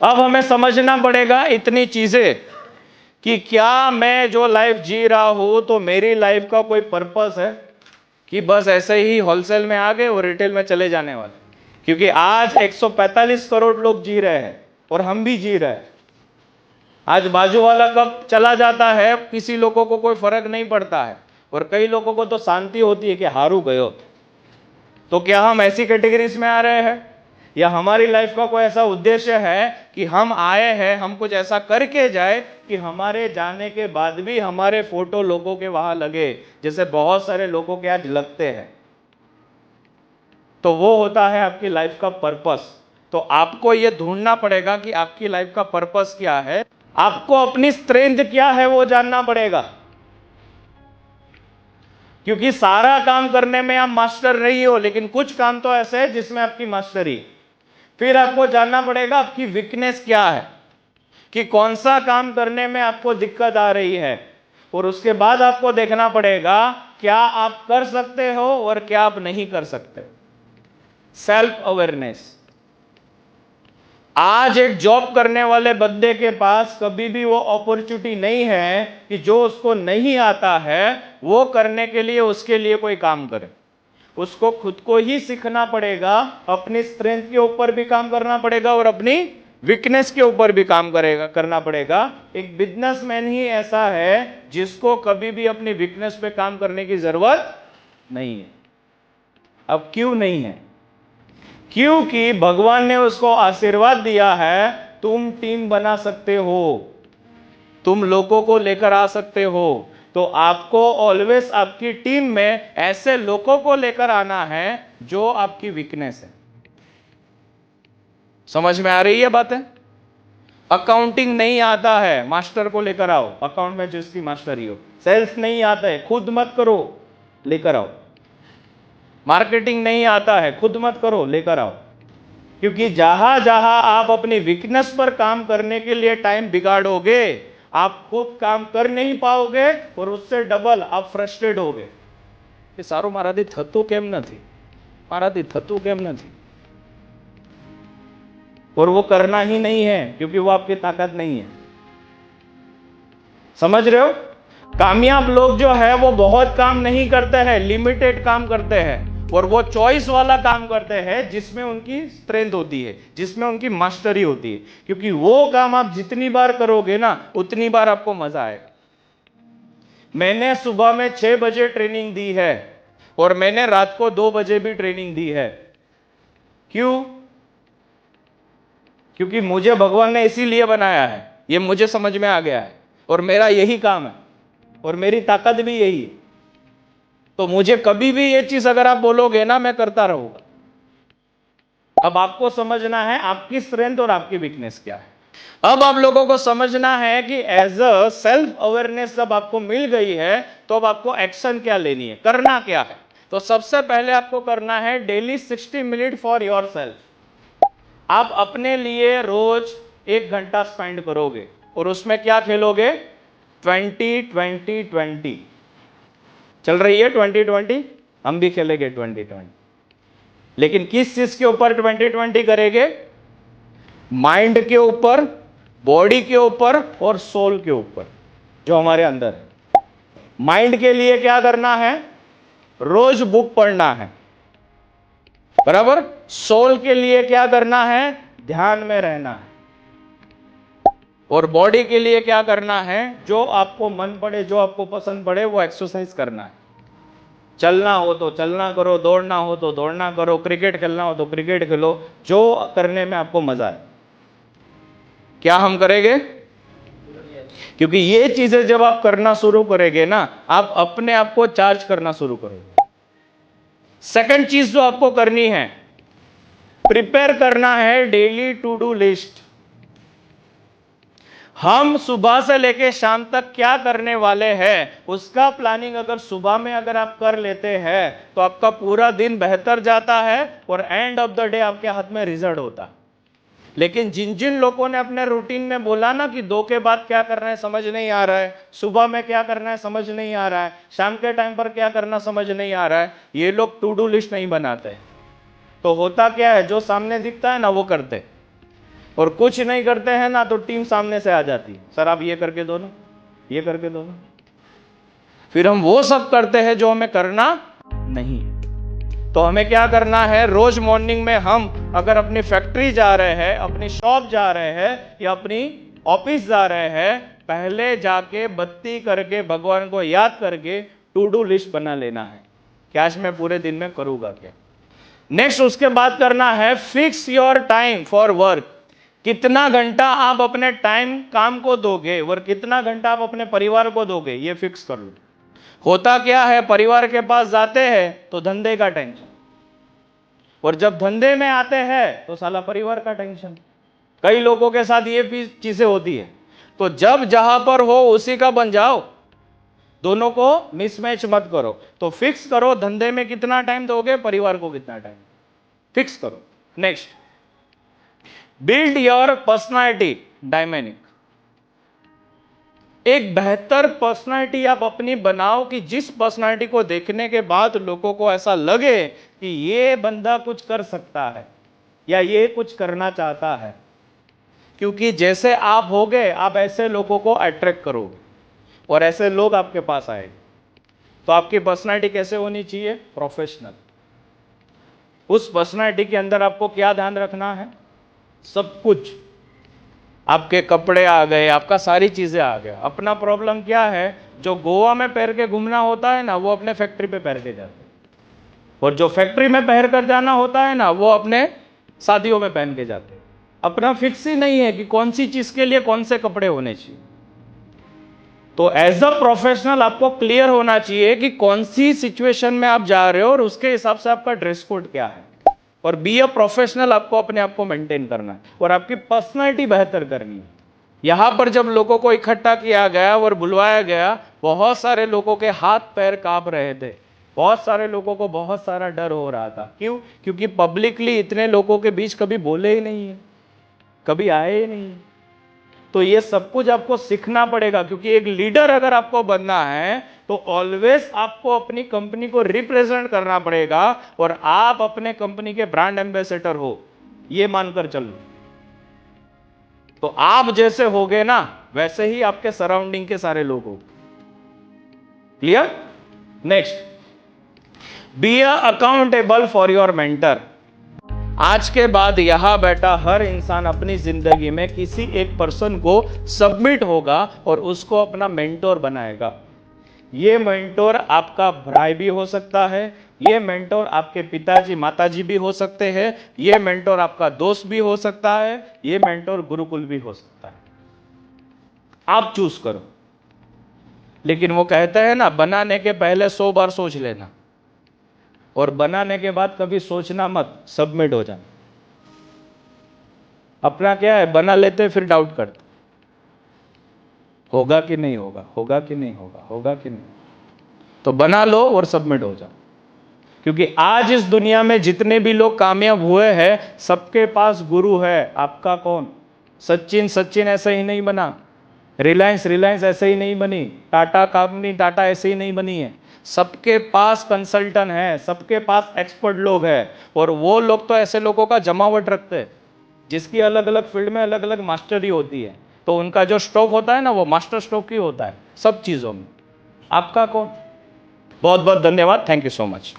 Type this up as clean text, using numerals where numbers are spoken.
अब हमें समझना पड़ेगा इतनी चीजें कि क्या मैं जो लाइफ जी रहा हूं तो मेरी लाइफ का कोई पर्पस है कि बस ऐसे ही होलसेल में आ गए और रिटेल में चले जाने वाले। क्योंकि आज 145 करोड़ लोग जी रहे हैं और हम भी जी रहे हैं। आज बाजू वाला कब चला जाता है किसी लोगों को कोई फर्क नहीं पड़ता है, और कई लोगों को तो शांति होती है कि हारू गयो। तो क्या हम ऐसी कैटेगरीज में आ रहे हैं, या हमारी लाइफ का कोई ऐसा उद्देश्य है कि हम आए हैं, हम कुछ ऐसा करके जाए कि हमारे जाने के बाद भी हमारे फोटो लोगों के वहां लगे, जैसे बहुत सारे लोगों के आज लगते हैं। तो वो होता है आपकी लाइफ का पर्पस। तो आपको ये ढूंढना पड़ेगा कि आपकी लाइफ का पर्पस क्या है, आपको अपनी स्ट्रेंथ क्या है वो जानना पड़ेगा। क्योंकि सारा काम करने में आप मास्टर नहीं हो, लेकिन कुछ काम तो ऐसे है जिसमें आपकी मास्टरी। फिर आपको जानना पड़ेगा आपकी वीकनेस क्या है, कि कौन सा काम करने में आपको दिक्कत आ रही है, और उसके बाद आपको देखना पड़ेगा क्या आप कर सकते हो और क्या आप नहीं कर सकते। Self awareness. आज एक जॉब करने वाले बंदे के पास कभी भी वो अपॉर्चुनिटी नहीं है कि जो उसको नहीं आता है वो करने के लिए उसके लिए कोई काम करे। उसको खुद को ही सीखना पड़ेगा, अपनी स्ट्रेंथ के ऊपर भी काम करना पड़ेगा और अपनी वीकनेस के ऊपर भी काम करना पड़ेगा। एक बिजनेसमैन ही ऐसा है जिसको कभी भी अपनी वीकनेस पे काम करने की जरूरत नहीं है। अब क्यों नहीं है? क्योंकि भगवान ने उसको आशीर्वाद दिया है, तुम टीम बना सकते हो, तुम लोगों को लेकर आ सकते हो। तो आपको ऑलवेज आपकी टीम में ऐसे लोगों को लेकर आना है जो आपकी वीकनेस है। समझ में आ रही है बातें? अकाउंटिंग नहीं आता है, मास्टर को लेकर आओ, अकाउंट में जिसकी मास्टरी हो। सेल्स नहीं आता है, खुद मत करो, लेकर आओ। मार्केटिंग नहीं आता है, खुद मत करो, लेकर आओ। क्योंकि जहां जहां आप अपनी वीकनेस पर काम करने के लिए टाइम बिगाड़ोगे, आप खुद काम कर नहीं पाओगे और उससे डबल आप फ्रस्ट्रेट होगे कि साરું મારાથી થતું કેમ નથી, મારાથી થતું કેમ નથી। और वो करना ही नहीं है क्योंकि वो आपकी ताकत नहीं है। समझ रहे हो? कामयाब लोग जो है वो बहुत काम नहीं करते हैं, लिमिटेड काम करते हैं, और वो चॉइस वाला काम करते हैं जिसमें उनकी स्ट्रेंथ होती है, जिसमें उनकी मास्टरी होती है। क्योंकि वो काम आप जितनी बार करोगे ना उतनी बार आपको मजा आएगा। मैंने सुबह में 6 बजे ट्रेनिंग दी है और मैंने रात को 2 बजे भी ट्रेनिंग दी है। क्यों? क्योंकि मुझे भगवान ने इसीलिए बनाया है, ये मुझे समझ में आ गया है, और मेरा यही काम है और मेरी ताकत भी यही है। तो मुझे कभी भी ये चीज अगर आप बोलोगे ना, मैं करता रहूंगा। अब आपको समझना है आपकी स्ट्रेंथ और आपकी वीकनेस क्या है। अब आप लोगों को समझना है कि एज अ सेल्फ अवेयरनेस जब आपको मिल गई है तो अब आपको एक्शन क्या लेनी है, करना क्या है। तो सबसे पहले आपको करना है daily 60 minute for your self. आप अपने लिए रोज 1 घंटा स्पेंड करोगे और उसमें क्या खेलोगे? 20-20-20 चल रही है। 20-20 हम भी खेलेंगे 20-20, लेकिन किस चीज के ऊपर 20-20 करेंगे? माइंड के ऊपर, बॉडी के ऊपर और सोल के ऊपर, जो हमारे अंदर है। माइंड के लिए क्या करना है? रोज बुक पढ़ना है, बराबर। सोल के लिए क्या करना है? ध्यान में रहना है। और बॉडी के लिए क्या करना है? जो आपको मन पड़े, जो आपको पसंद पड़े वो एक्सरसाइज करना है। चलना हो तो चलना करो, दौड़ना हो तो दौड़ना करो, क्रिकेट खेलना हो तो क्रिकेट खेलो, जो करने में आपको मजा है। क्या हम करेंगे? क्योंकि ये चीजें जब आप करना शुरू करेंगे ना, आप अपने आप को चार्ज करना शुरू करोगे। सेकंड चीज जो आपको करनी है, प्रिपेयर करना है डेली टू डू लिस्ट। हम सुबह से लेके शाम तक क्या करने वाले हैं उसका प्लानिंग अगर सुबह में अगर आप कर लेते हैं तो आपका पूरा दिन बेहतर जाता है और एंड ऑफ द डे आपके हाथ में रिजल्ट होता है। लेकिन जिन जिन लोगों ने अपने रूटीन में बोला ना कि 2 के बाद क्या करना है समझ नहीं आ रहा है, सुबह में क्या करना है समझ नहीं आ रहा है, शाम के टाइम पर क्या करना समझ नहीं आ रहा है, ये लोग टू डू लिस्ट नहीं बनाते। तो होता क्या है, जो सामने दिखता है ना वो करते, और कुछ नहीं करते हैं ना तो टीम सामने से आ जाती है, सर आप ये करके दो ना, ये करके दो ना। फिर हम वो सब करते हैं जो हमें करना नहीं। तो हमें क्या करना है, रोज मॉर्निंग में हम अगर अपनी फैक्ट्री जा रहे हैं, अपनी शॉप जा रहे हैं या अपनी ऑफिस जा रहे हैं, पहले जाके बत्ती करके भगवान को याद करके टू डू लिस्ट बना लेना है कि आज मैं पूरे दिन में करूंगा क्या। नेक्स्ट उसके बाद करना है fix your time for work. कितना घंटा आप अपने टाइम काम को दोगे और कितना घंटा आप अपने परिवार को दोगे, ये फिक्स कर लो। होता क्या है, परिवार के पास जाते हैं तो धंधे का टेंशन, और जब धंधे में आते हैं तो साला परिवार का टेंशन। कई लोगों के साथ ये भी चीजें होती है। तो जब जहां पर हो उसी का बन जाओ, दोनों को मिसमैच मत करो। तो फिक्स करो धंधे में कितना टाइम दोगे, परिवार को कितना टाइम, फिक्स करो। Next, build your personality dynamic. एक बेहतर पर्सनालिटी आप अपनी बनाओ कि जिस पर्सनालिटी को देखने के बाद लोगों को ऐसा लगे कि ये बंदा कुछ कर सकता है या ये कुछ करना चाहता है। क्योंकि जैसे आप होगे आप ऐसे लोगों को अट्रैक्ट करोगे और ऐसे लोग आपके पास आएंगे। तो आपकी पर्सनालिटी कैसे होनी चाहिए, प्रोफेशनल। उस पर्सनालिटी के अंदर आपको क्या ध्यान रखना है, सब कुछ, आपके कपड़े आ गए, आपका सारी चीजें आ गया। अपना प्रॉब्लम क्या है, जो गोवा में पहन के घूमना होता है ना वो अपने फैक्ट्री पे पहन के जाते हैं, और जो फैक्ट्री में पहन कर जाना होता है ना वो अपने शादियों में पहन के जाते हैं। अपना फिक्स ही नहीं है कि कौन सी चीज के लिए कौन से कपड़े होने चाहिए। तो एज अ प्रोफेशनल आपको क्लियर होना चाहिए कि कौन सी सिचुएशन में आप जा रहे हो और उसके हिसाब से आपका ड्रेस कोड क्या है। और बी अ प्रोफेशनल, आपको अपने आप को मेंटेन करना है और आपकी पर्सनालिटी बेहतर करनी है। यहां पर जब लोगों को इकट्ठा किया गया और बुलवाया गया, बहुत सारे लोगों के हाथ पैर कांप रहे थे, बहुत सारे लोगों को बहुत सारा डर हो रहा था। क्यों? क्योंकि पब्लिकली इतने लोगों के बीच कभी बोले ही नहीं है, कभी आए ही नहीं। तो ये सब कुछ आपको सीखना पड़ेगा, क्योंकि एक लीडर अगर आपको बनना है तो ऑलवेज आपको अपनी कंपनी को रिप्रेजेंट करना पड़ेगा और आप अपने कंपनी के ब्रांड एम्बेसडर हो, ये मानकर चलो। तो आप जैसे होगे ना वैसे ही आपके सराउंडिंग के सारे लोग हो। Clear? Next, be accountable for your mentor. आज के बाद यहां बैठा हर इंसान अपनी जिंदगी में किसी एक पर्सन को सबमिट होगा और उसको अपना मेंटोर बनाएगा। ये मेंटोर आपका भाई भी हो सकता है, ये मेंटोर आपके पिताजी माताजी भी हो सकते हैं, ये मेंटोर आपका दोस्त भी हो सकता है, ये मेंटोर गुरुकुल भी हो सकता है। आप चूज करो। लेकिन वो कहते हैं ना, बनाने के पहले 100 बार सोच लेना और बनाने के बाद कभी सोचना मत, सबमिट हो जाना। अपना क्या है, बना लेते फिर डाउट करते, होगा कि नहीं होगा, होगा कि नहीं होगा, होगा कि नहीं। तो बना लो और सबमिट हो जाओ। क्योंकि आज इस दुनिया में जितने भी लोग कामयाब हुए हैं सबके पास गुरु है। आपका कौन? सचिन ऐसे ही नहीं बना, रिलायंस ऐसे ही नहीं बनी, टाटा कंपनी टाटा ऐसे ही नहीं बनी है। सबके पास कंसल्टेंट है, सबके पास एक्सपर्ट लोग हैं, और वो लोग तो ऐसे लोगों का जमावट रखते हैं जिसकी अलग अलग फील्ड में अलग अलग मास्टरी होती है। तो उनका जो स्ट्रोक होता है ना वो मास्टर स्ट्रोक ही होता है सब चीज़ों में। आपका कौन? बहुत बहुत धन्यवाद, थैंक यू सो मच।